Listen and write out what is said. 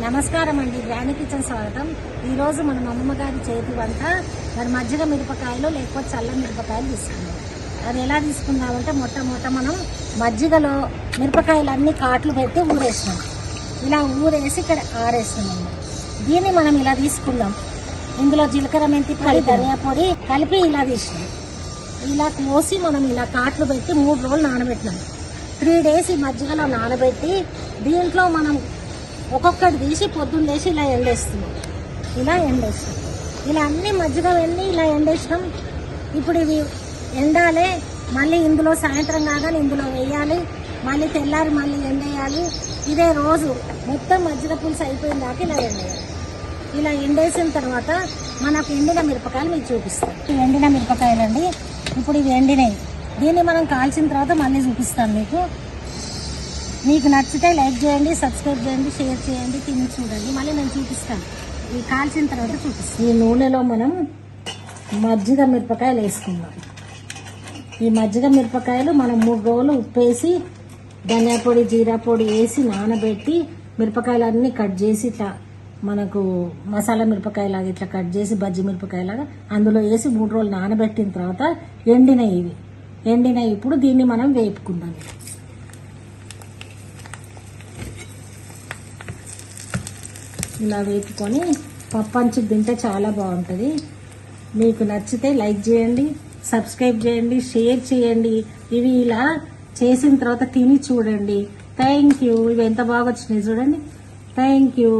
నమస్కారం అండి, grand kitchen స్వాగతం. ఈరోజు మన అమ్మమ్మ గారి చేతి వంట మరి మజ్జిగ మిరపకాయలు లేకపోతే చల్ల మిరపకాయలు తీసుకుందాం. అది ఎలా తీసుకుందామంటే మొట్ట మనం మజ్జిగలో మిరపకాయలు అన్ని కాట్లు పెట్టి ఊరేసినాం. ఇలా ఊరేసి ఇక్కడ ఆరేసినాం. దీన్ని మనం ఇలా తీసుకుందాం. ఇందులో జీలకర్ర మెంతి పొడి ధనియా పొడి కలిపి ఇలా తీసినాం. ఇలా కోసి మనం ఇలా కాట్లు పెట్టి 3 రోజులు నానబెట్టినాం. 3 days ఈ మజ్జిగలో నానబెట్టి దీంట్లో మనం ఒక్కొక్కటి తీసి పొద్దున్న లేసి ఇలా ఎండేస్తున్నాం. ఇలా అన్ని మజ్జిగ వెళ్ళి ఇలా ఎండేసినాం. ఇప్పుడు ఇవి ఎండాలి. మళ్ళీ ఇందులో సాయంత్రం కాగానే ఇందులో వేయాలి. మళ్ళీ తెల్లారి మళ్ళీ ఎండేయాలి. ఇదే రోజు మొత్తం మజ్జిగ పులుసు అయిపోయిన దాకా ఇలా ఎండేయాలి. ఇలా ఎండేసిన తర్వాత మనకు ఎండిన మిరపకాయలు మీకు చూపిస్తాం. ఎండిన మిరపకాయలు అండి. ఇప్పుడు ఇవి ఎండినాయి. దీన్ని మనం కాల్చిన తర్వాత మళ్ళీ చూపిస్తాను మీకు. మీకు నచ్చితే లైక్ చేయండి, సబ్స్క్రైబ్ చేయండి, షేర్ చేయండి, తిని చూడండి. మళ్ళీ నేను చూపిస్తాను. ఇవి కాల్చిన తర్వాత చూపిస్తాను. ఈ నూనెలో మనం మజ్జిగ మిరపకాయలు వేసుకుందాం. ఈ మజ్జిగ మిరపకాయలు మనం 3 రోజులు ఉప్పేసి ధనియా పొడి జీరా పొడి వేసి నానబెట్టి మిరపకాయలన్నీ కట్ చేసి ఇట్లా మనకు మసాలా మిరపకాయలాగా ఇట్లా కట్ చేసి బజ్జి మిరపకాయలాగా అందులో వేసి 3 రోజులు నానబెట్టిన తర్వాత ఎండినవి ఇప్పుడు దీన్ని మనం వేపుకుందాం. ఇలా వేపుకొని పప్పంచు తింటే చాలా బాగుంటుంది. మీకు నచ్చితే లైక్ చేయండి, సబ్స్క్రైబ్ చేయండి, షేర్ చేయండి. ఇవి ఇలా చేసిన తర్వాత తిని చూడండి. Thank you. ఇవి ఎంత బాగా వచ్చినాయి చూడండి. Thank you.